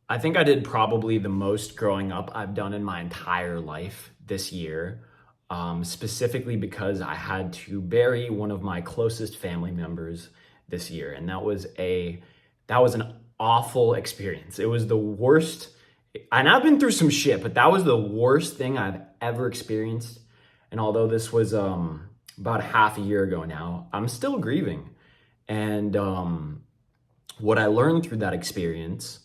I think I did probably the most growing up I've done in my entire life this year, specifically because I had to bury one of my closest family members this year, and that was an awful experience. It was the worst, and I've been through some shit, but that was the worst thing I've ever experienced. And although this was about half a year ago now, I'm still grieving. And what I learned through that experience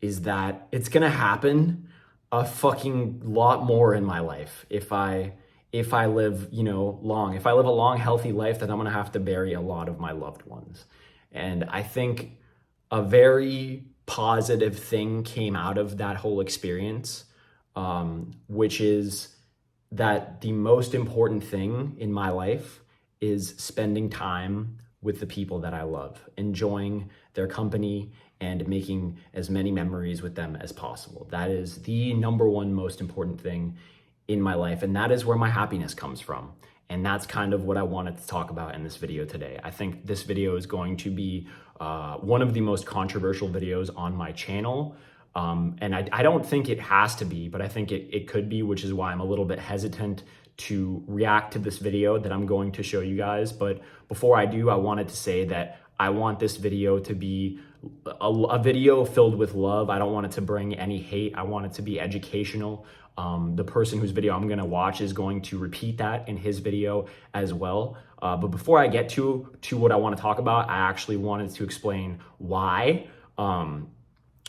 is that it's gonna happen a fucking lot more in my life if I live, long. If I live a long, healthy life, then I'm gonna have to bury a lot of my loved ones. And I think a very positive thing came out of that whole experience, which is that the most important thing in my life is spending time with the people that I love, enjoying their company and making as many memories with them as possible. That is the number one most important thing in my life, and that is where my happiness comes from. And that's kind of what I wanted to talk about in this video today. I think this video is going to be one of the most controversial videos on my channel. And I don't think it has to be, but I think it could be, which is why I'm a little bit hesitant to react to this video that I'm going to show you guys. But before I do, I wanted to say that I want this video to be a video filled with love. I don't want it to bring any hate. I want it to be educational. The person whose video I'm gonna watch is going to repeat that in his video as well. But before I get to what I wanna talk about, I actually wanted to explain why. The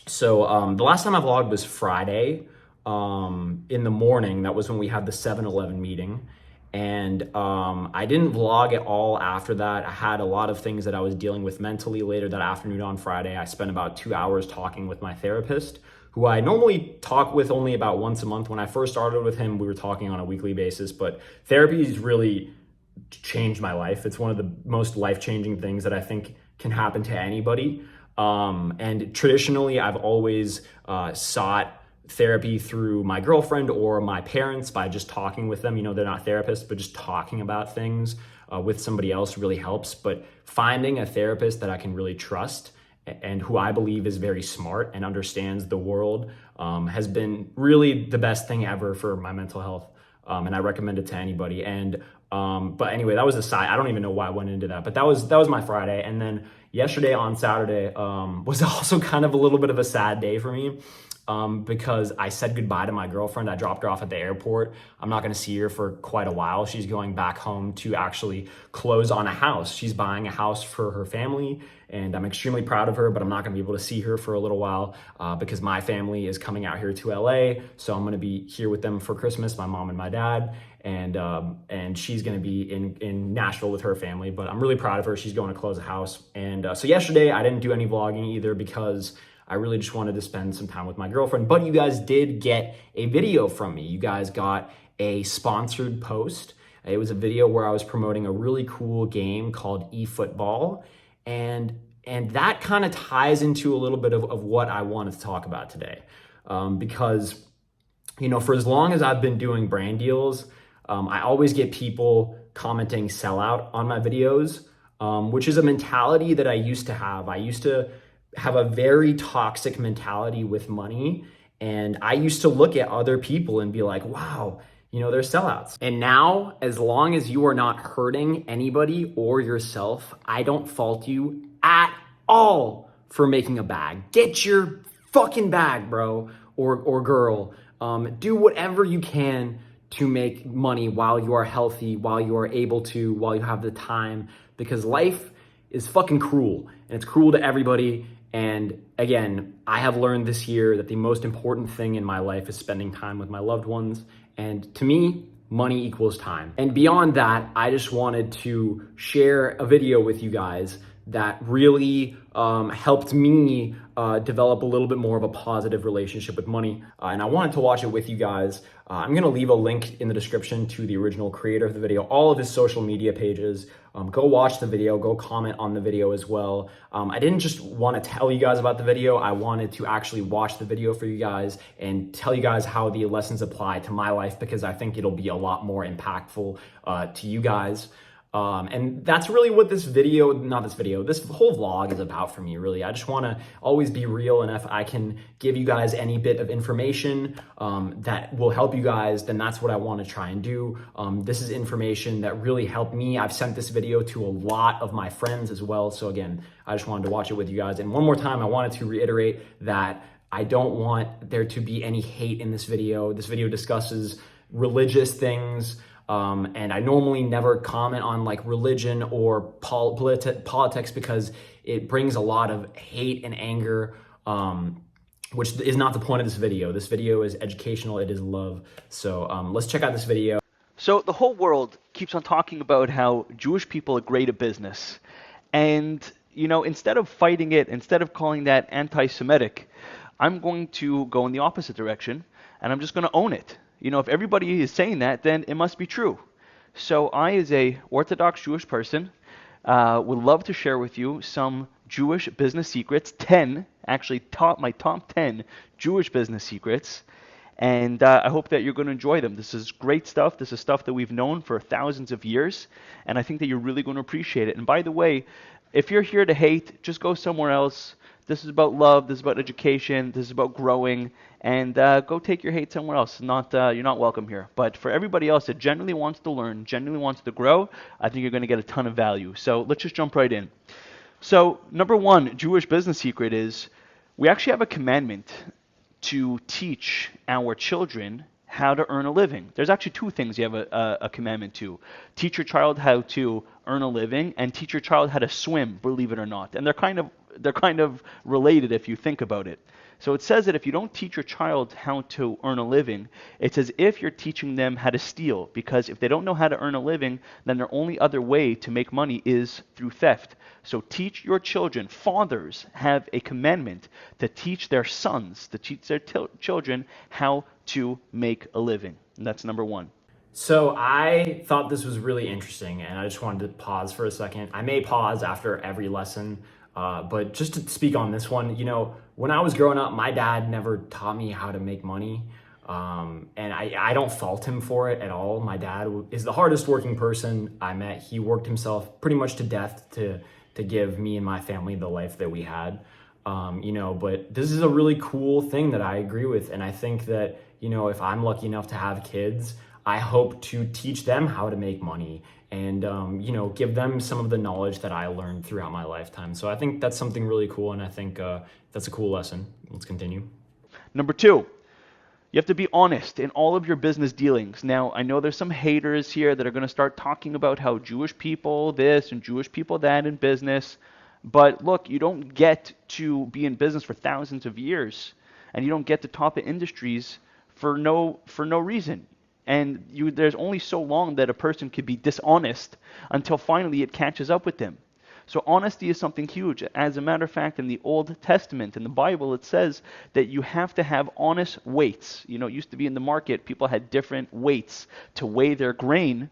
last time I vlogged was Friday in the morning. That was when we had the 7-Eleven meeting. And I didn't vlog at all after that. I had a lot of things that I was dealing with mentally later that afternoon on Friday. I spent about 2 hours talking with my therapist, who I normally talk with only about once a month. When I first started with him, we were talking on a weekly basis, but therapy has really changed my life. It's one of the most life-changing things that I think can happen to anybody. And traditionally, I've always sought therapy through my girlfriend or my parents by just talking with them. They're not therapists, but just talking about things with somebody else really helps. But finding a therapist that I can really trust and who I believe is very smart and understands the world has been really the best thing ever for my mental health. And I recommend it to anybody. And but anyway, that was a side. I don't even know why I went into that, but that was my Friday. And then yesterday on Saturday was also kind of a little bit of a sad day for me. Because I said goodbye to my girlfriend. I dropped her off at the airport. I'm not gonna see her for quite a while. She's going back home to actually close on a house. She's buying a house for her family, and I'm extremely proud of her, but I'm not gonna be able to see her for a little while because my family is coming out here to LA. So I'm gonna be here with them for Christmas, my mom and my dad, and she's gonna be in Nashville with her family, but I'm really proud of her. She's going to close a house. And so yesterday I didn't do any vlogging either because I really just wanted to spend some time with my girlfriend, but you guys did get a video from me. You guys got a sponsored post. It was a video where I was promoting a really cool game called eFootball, and that kind of ties into a little bit of what I wanted to talk about today. Because, for as long as I've been doing brand deals, I always get people commenting sellout on my videos, which is a mentality that I used to have. I used to have a very toxic mentality with money. And I used to look at other people and be like, wow, they're sellouts. And now, as long as you are not hurting anybody or yourself, I don't fault you at all for making a bag. Get your fucking bag, bro, or girl. Do whatever you can to make money while you are healthy, while you are able to, while you have the time, because life is fucking cruel, and it's cruel to everybody. And again, I have learned this year that the most important thing in my life is spending time with my loved ones. And to me, money equals time. And beyond that, I just wanted to share a video with you guys that really helped me develop a little bit more of a positive relationship with money. And I wanted to watch it with you guys. I'm gonna leave a link in the description to the original creator of the video, all of his social media pages. Go watch the video, go comment on the video as well. I didn't just wanna tell you guys about the video, I wanted to actually watch the video for you guys and tell you guys how the lessons apply to my life, because I think it'll be a lot more impactful to you guys. And that's really what this whole vlog is about for me, really. I just want to always be real, and if I can give you guys any bit of information that will help you guys, then that's what I want to try and do. This is information that really helped me. I've sent this video to a lot of my friends as well. So again, I just wanted to watch it with you guys. And one more time, I wanted to reiterate that I don't want there to be any hate in this video. This video discusses religious things, and I normally never comment on like religion or politics because it brings a lot of hate and anger, which is not the point of this video. This video is educational, it is love. So let's check out this video. So the whole world keeps on talking about how Jewish people are great at business. And, you know, instead of fighting it, instead of calling that anti-Semitic, I'm going to go in the opposite direction, and I'm just going to own it. You know, if everybody is saying that, then it must be true. So I, as a Orthodox Jewish person, would love to share with you some Jewish business secrets, 10, actually my top 10 Jewish business secrets, and I hope that you're going to enjoy them. This is great stuff. This is stuff that we've known for thousands of years, and I think that you're really going to appreciate it. And by the way, if you're here to hate, just go somewhere else. This is about love, this is about education, this is about growing, and go take your hate somewhere else. You're not welcome here. But for everybody else that genuinely wants to learn, genuinely wants to grow, I think you're going to get a ton of value. So let's just jump right in. So number one Jewish business secret is we actually have a commandment to teach our children how to earn a living. There's actually two things you have a commandment to. Teach your child how to earn a living and teach your child how to swim, believe it or not. And they're kind of related if you think about it. So it says that if you don't teach your child how to earn a living, it's as if you're teaching them how to steal, because if they don't know how to earn a living, then their only other way to make money is through theft. So teach your children. Fathers have a commandment to teach their sons, to teach their children how to make a living. And that's number one. So I thought this was really interesting, and I just wanted to pause for a second. I may pause after every lesson, but just to speak on this one, you know, when I was growing up, my dad never taught me how to make money, and I don't fault him for it at all. My dad is the hardest working person I met. He worked himself pretty much to death to give me and my family the life that we had, you know, but this is a really cool thing that I agree with, and I think that, you know, if I'm lucky enough to have kids, I hope to teach them how to make money and, you know, give them some of the knowledge that I learned throughout my lifetime. So I think that's something really cool, and I think that's a cool lesson. Let's continue. Number two, you have to be honest in all of your business dealings. Now, I know there's some haters here that are going to start talking about how Jewish people this and Jewish people that in business. But look, you don't get to be in business for thousands of years, and you don't get to top industries for no reason. And there's only so long that a person could be dishonest until finally it catches up with them. So honesty is something huge. As a matter of fact, in the Old Testament, in the Bible, it says that you have to have honest weights. You know, it used to be in the market, people had different weights to weigh their grain.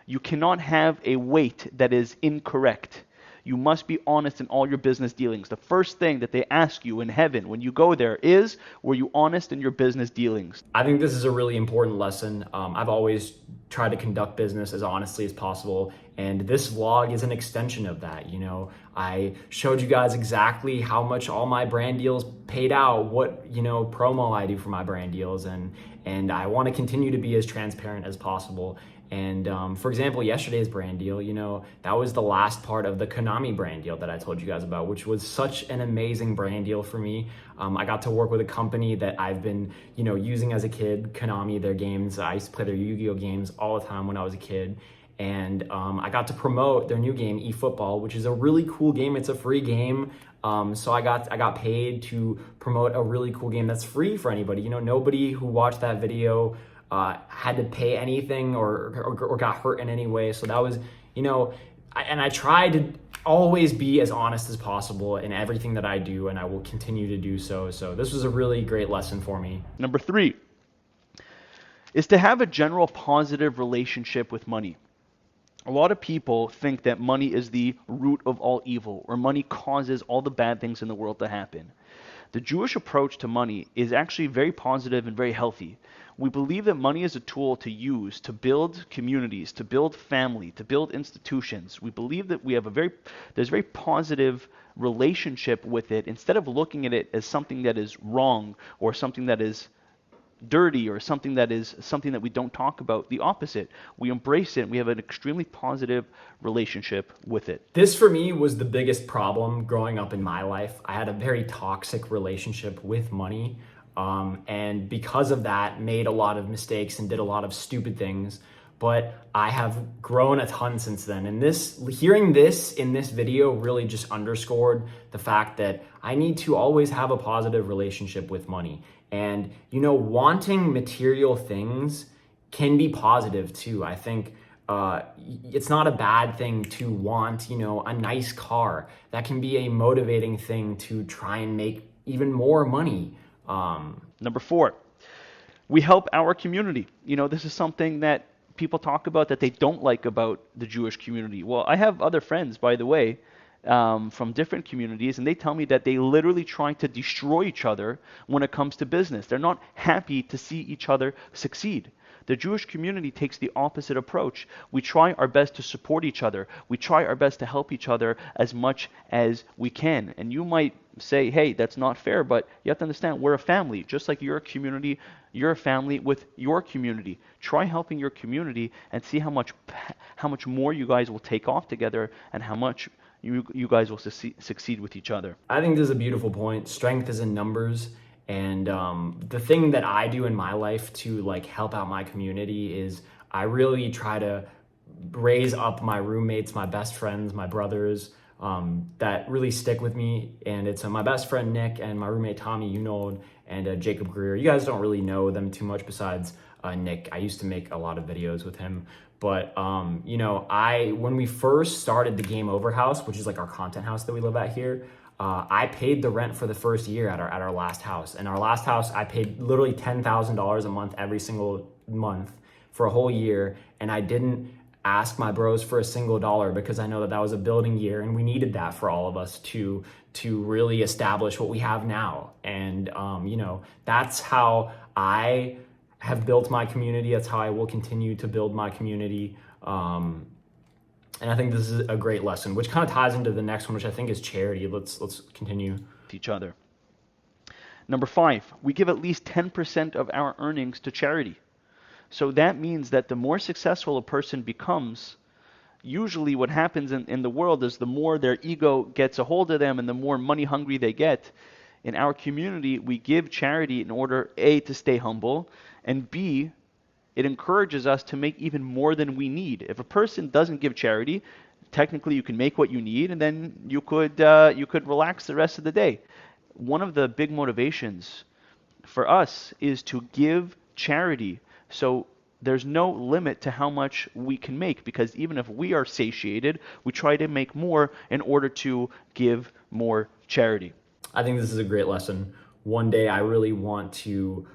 You cannot have a weight that is incorrect. You must be honest in all your business dealings. The first thing that they ask you in heaven when you go there is, were you honest in your business dealings? I think this is a really important lesson. I've always tried to conduct business as honestly as possible, and this vlog is an extension of that. You know, I showed you guys exactly how much all my brand deals paid out, what, you know, promo I do for my brand deals, and I want to continue to be as transparent as possible. And for example, yesterday's brand deal, you know, that was the last part of the Konami brand deal that I told you guys about, which was such an amazing brand deal for me. I got to work with a company that I've been, you know, using as a kid, Konami, their games. I used to play their Yu-Gi-Oh games all the time when I was a kid. And I got to promote their new game, eFootball, which is a really cool game. It's a free game. So I got paid to promote a really cool game that's free for anybody. You know, nobody who watched that video had to pay anything or got hurt in any way. So that was, you know, I tried to always be as honest as possible in everything that I do, and I will continue to do so. So this was a really great lesson for me. Number three is to have a general positive relationship with money. A lot of people think that money is the root of all evil, or money causes all the bad things in the world to happen. The Jewish approach to money is actually very positive and very healthy. We believe that money is a tool to use to build communities, to build family, to build institutions. We believe that there's a very positive relationship with it, instead of looking at it as something that is wrong or something that is dirty or something that we don't talk about. The opposite. We embrace it. We have an extremely positive relationship with it. This for me was the biggest problem growing up in my life. I had a very toxic relationship with money. And because of that, made a lot of mistakes and did a lot of stupid things. But I have grown a ton since then. And hearing this in this video really just underscored the fact that I need to always have a positive relationship with money. And, wanting material things can be positive too. I think it's not a bad thing to want, a nice car. That can be a motivating thing to try and make even more money. Number 4, we help our community. This is something that people talk about that they don't like about the Jewish community. Well, I have other friends, by the way, from different communities, and they tell me that they literally try to destroy each other when it comes to business. They're not happy to see each other succeed. The Jewish community takes the opposite approach. We try our best to support each other. We try our best to help each other as much as we can. And you might say, hey, that's not fair, but you have to understand, we're a family. Just like you're a community, you're a family with your community. Try helping your community and see how much more you guys will take off together, and how much you guys will succeed with each other. I think this is a beautiful point. Strength is in numbers. And the thing that I do in my life to help out my community is I really try to raise up my roommates, my best friends, my brothers that really stick with me. And it's my best friend Nick and my roommate Tommy, and Jacob Greer. You guys don't really know them too much besides Nick. I used to make a lot of videos with him. But, when we first started the Game Over house, which is our content house that we live at here, I paid the rent for the first year at our last house. And our last house, I paid literally $10,000 a month every single month for a whole year. And I didn't ask my bros for a single dollar because I know that was a building year, and we needed that for all of us to really establish what we have now. And, that's how I have built my community. That's how I will continue to build my community. And I think this is a great lesson, which kind of ties into the next one, which I think is charity. Let's continue. Each other. Number 5, we give at least 10% of our earnings to charity. So that means that the more successful a person becomes, usually what happens in the world is the more their ego gets a hold of them and the more money hungry they get. In our community, we give charity in order, A, to stay humble, and B, it encourages us to make even more than we need. If a person doesn't give charity, technically you can make what you need, and then you could relax the rest of the day. One of the big motivations for us is to give charity. So there's no limit to how much we can make, because even if we are satiated, we try to make more in order to give more charity. I think this is a great lesson. One day I really want to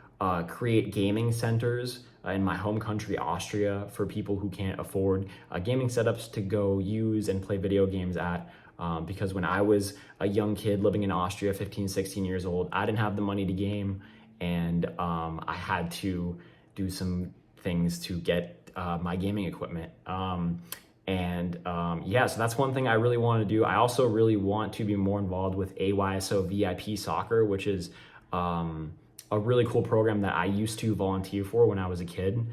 create gaming centers in my home country, Austria, for people who can't afford gaming setups to go use and play video games at. Because when I was a young kid living in Austria, 15, 16 years old, I didn't have the money to game, and I had to do some things to get my gaming equipment. So that's one thing I really want to do. I also really want to be more involved with AYSO VIP Soccer, which is a really cool program that I used to volunteer for when I was a kid.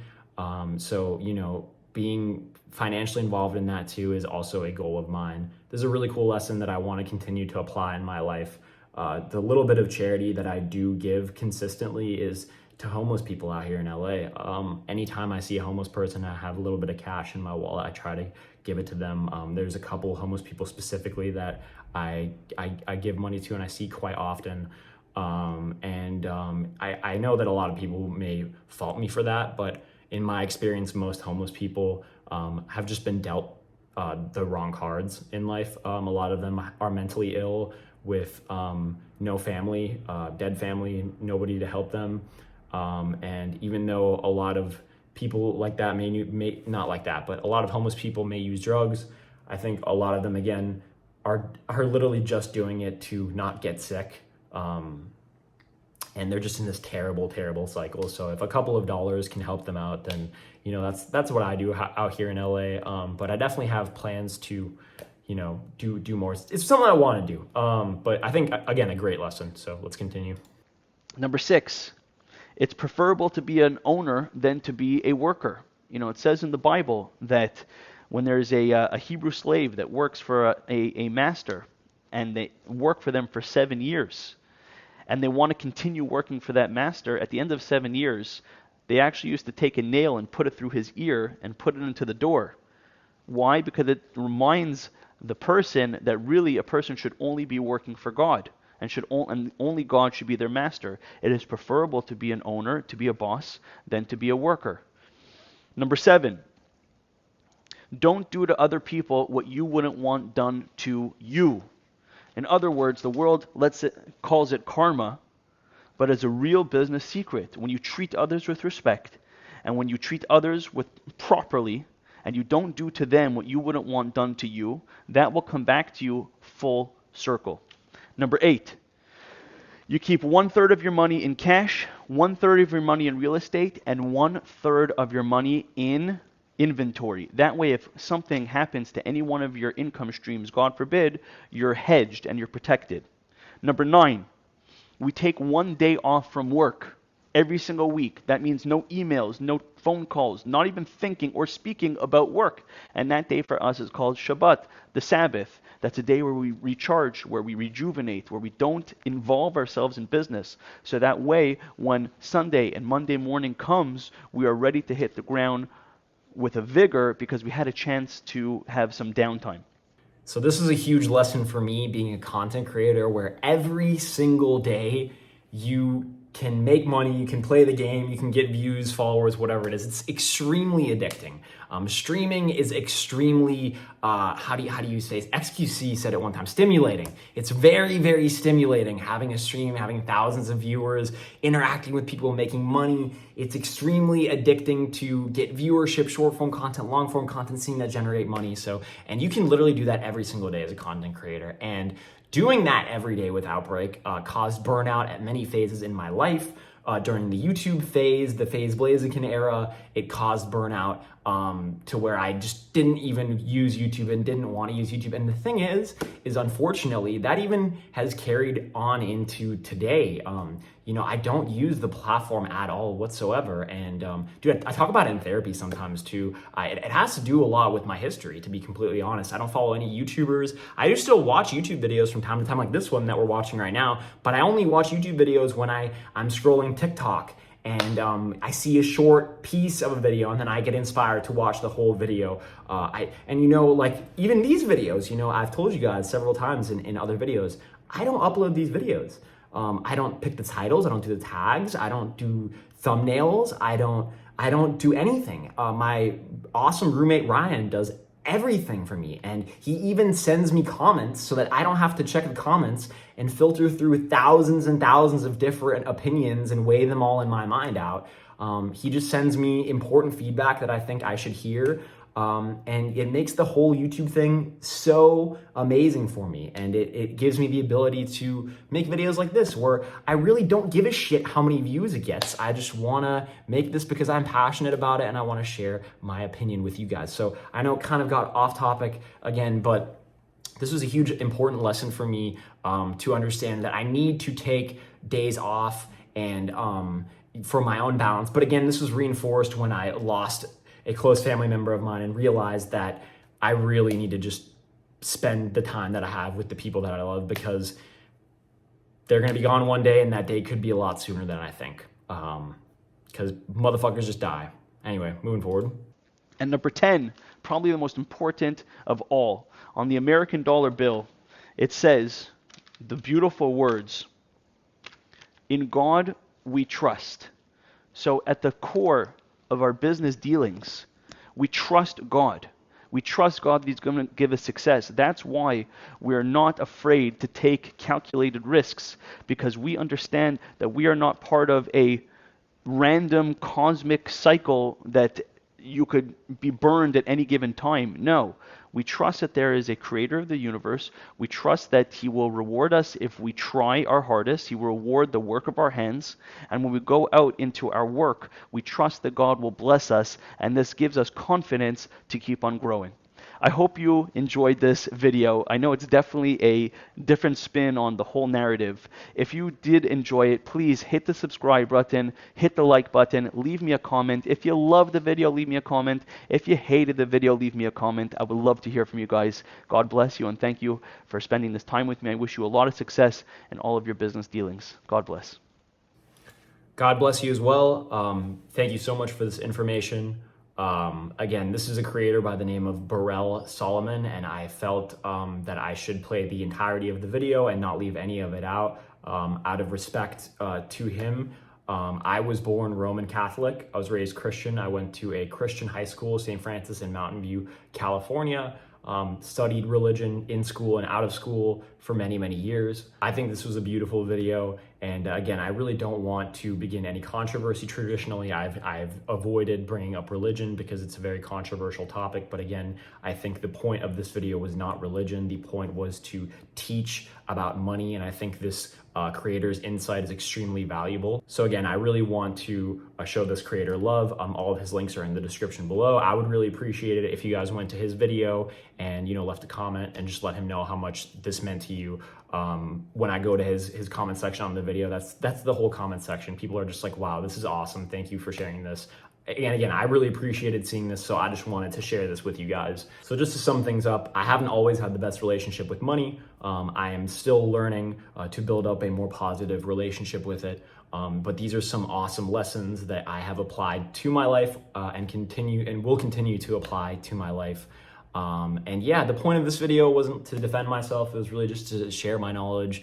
Being financially involved in that too is also a goal of mine. This is a really cool lesson that I want to continue to apply in my life. The little bit of charity that I do give consistently is to homeless people out here in LA. Anytime I see a homeless person, I have a little bit of cash in my wallet, I try to give it to them. There's a couple homeless people specifically that I give money to and I see quite often. I know that a lot of people may fault me for that, but in my experience, most homeless people have just been dealt the wrong cards in life. A lot of them are mentally ill with no family, dead family, nobody to help them. And even though a lot of people like that may not like that, but a lot of homeless people may use drugs, I think a lot of them, again, are literally just doing it to not get sick. and they're just in this terrible, terrible cycle. So if a couple of dollars can help them out, then that's what I do out here in LA. But I definitely have plans to, do more. It's something I want to do. But I think again a great lesson. So let's continue. Number 6, it's preferable to be an owner than to be a worker. It says in the Bible that when there's a Hebrew slave that works for a master, and they work for them for 7 years, and they want to continue working for that master, at the end of 7 years, they actually used to take a nail and put it through his ear and put it into the door. Why? Because it reminds the person that really a person should only be working for God, and only God should be their master. It is preferable to be an owner, to be a boss, than to be a worker. Number 7, don't do to other people what you wouldn't want done to you. In other words, the world calls it karma, but it's a real business secret. When you treat others with respect, and when you treat others properly, and you don't do to them what you wouldn't want done to you, that will come back to you full circle. Number 8, you keep 1/3 of your money in cash, 1/3 of your money in real estate, and 1/3 of your money in inventory. That way, if something happens to any one of your income streams, God forbid, you're hedged and you're protected. Number 9, we take 1 day off from work every single week. That means no emails, no phone calls, not even thinking or speaking about work. And that day for us is called Shabbat, the Sabbath. That's a day where we recharge, where we rejuvenate, where we don't involve ourselves in business. So that way, when Sunday and Monday morning comes, we are ready to hit the ground with a vigor because we had a chance to have some downtime. So this is a huge lesson for me being a content creator, where every single day you can make money, you can play the game, you can get views, followers, whatever it is. It's extremely addicting. Streaming is extremely, how do you say it? XQC said it one time, stimulating. It's very, very stimulating having a stream, having thousands of viewers, interacting with people, making money. It's extremely addicting to get viewership, short form content, long form content, seeing that generate money. And you can literally do that every single day as a content creator. And doing that every day with Outbreak caused burnout at many phases in my life. During the YouTube phase, the FaZe Blaziken era, it caused burnout to where I just didn't even use YouTube and didn't want to use YouTube. And the thing is unfortunately, that even has carried on into today. I don't use the platform at all whatsoever. And dude, I talk about it in therapy sometimes too. It has to do a lot with my history, to be completely honest. I don't follow any YouTubers. I do still watch YouTube videos from time to time, like this one that we're watching right now, but I only watch YouTube videos when I'm scrolling TikTok and I see a short piece of a video and then I get inspired to watch the whole video. Even these videos, I've told you guys several times in other videos, I don't upload these videos. I don't pick the titles, I don't do the tags, I don't do thumbnails, I don't do anything. My awesome roommate Ryan does everything for me, and he even sends me comments so that I don't have to check the comments and filter through thousands and thousands of different opinions and weigh them all in my mind out. He just sends me important feedback that I think I should hear. And it makes the whole YouTube thing so amazing for me. And it gives me the ability to make videos like this, where I really don't give a shit how many views it gets. I just want to make this because I'm passionate about it and I want to share my opinion with you guys. So I know it kind of got off topic again, but this was a huge important lesson for me to understand that I need to take days off and for my own balance. But again, this was reinforced when I lost a close family member of mine and realized that I really need to just spend the time that I have with the people that I love, because they're going to be gone one day and that day could be a lot sooner than I think. Because motherfuckers just die. Anyway, moving forward. And number 10, probably the most important of all, on the American dollar bill, it says the beautiful words, "In God we trust." So at the core of our business dealings, we trust God. We trust God that He's going to give us success. That's why we're not afraid to take calculated risks, because we understand that we are not part of a random cosmic cycle that you could be burned at any given time. No, we trust that there is a creator of the universe. We trust that he will reward us if we try our hardest. He will reward the work of our hands. And when we go out into our work, we trust that God will bless us, and this gives us confidence to keep on growing. I hope you enjoyed this video. I know it's definitely a different spin on the whole narrative. If you did enjoy it, please hit the subscribe button, hit the like button, leave me a comment. If you loved the video, leave me a comment. If you hated the video, leave me a comment. I would love to hear from you guys. God bless you, and thank you for spending this time with me. I wish you a lot of success in all of your business dealings. God bless. God bless you as well. Thank you so much for this information. Again, this is a creator by the name of Burrell Solomon, and I felt that I should play the entirety of the video and not leave any of it out of respect to him. I was born Roman Catholic. I was raised Christian. I went to a Christian high school, St. Francis in Mountain View, California. Studied religion in school and out of school for many, many years. I think this was a beautiful video. And again, I really don't want to begin any controversy. Traditionally, I've avoided bringing up religion because it's a very controversial topic. But again, I think the point of this video was not religion. The point was to teach about money. And I think this creator's insight is extremely valuable. So again, I really want to show this creator love. All of his links are in the description below. I would really appreciate it if you guys went to his video and left a comment and just let him know how much this meant to you. When I go to his comment section on the video, that's the whole comment section. People are just like, wow, this is awesome. Thank you for sharing this. And again, I really appreciated seeing this, so I just wanted to share this with you guys. So just to sum things up, I haven't always had the best relationship with money. I am still learning to build up a more positive relationship with it. But these are some awesome lessons that I have applied to my life and will continue to apply to my life. And yeah, the point of this video wasn't to defend myself. It was really just to share my knowledge.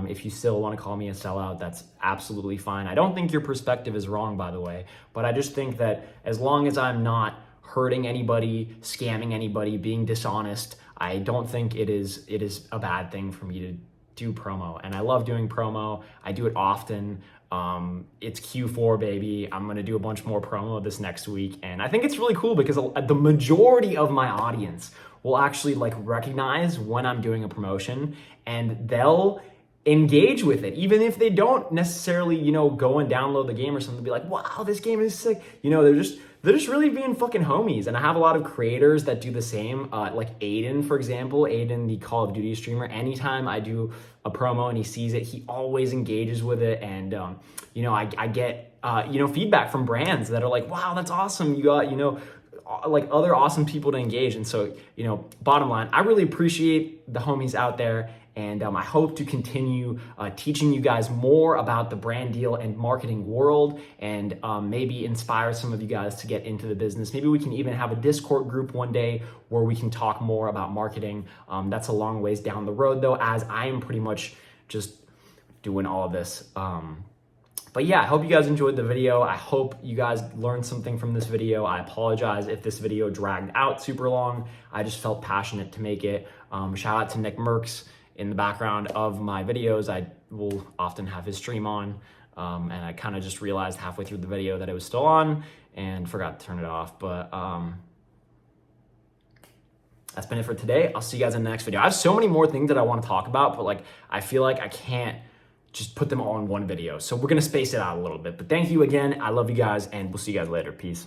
If you still want to call me a sellout, that's absolutely fine. I don't think your perspective is wrong, by the way, but I just think that as long as I'm not hurting anybody, scamming anybody, being dishonest, I don't think it is a bad thing for me to do promo. And I love doing promo. I do it often. It's Q4, baby. I'm going to do a bunch more promo this next week. And I think it's really cool because the majority of my audience will actually recognize when I'm doing a promotion, and they'll engage with it. Even if they don't necessarily, go and download the game or something, be like, wow, this game is sick. They're just really being fucking homies. And I have a lot of creators that do the same. Like Aiden, for example, Aiden, the Call of Duty streamer, anytime I do a promo and he sees it, he always engages with it. And, I get, feedback from brands that are like, wow, that's awesome. You got, other awesome people to engage. And so, bottom line, I really appreciate the homies out there. And I hope to continue teaching you guys more about the brand deal and marketing world, and maybe inspire some of you guys to get into the business. Maybe we can even have a Discord group one day where we can talk more about marketing. That's a long ways down the road though, as I am pretty much just doing all of this. But yeah, I hope you guys enjoyed the video. I hope you guys learned something from this video. I apologize if this video dragged out super long. I just felt passionate to make it. Shout out to Nick Merckx. In the background of my videos, I will often have his stream on, and I kind of just realized halfway through the video that it was still on and forgot to turn it off. But that's been it for today. I'll see you guys in the next video. I have so many more things that I want to talk about, but I feel like I can't just put them all in one video. So we're gonna space it out a little bit. But thank you again. I love you guys, and we'll see you guys later. Peace.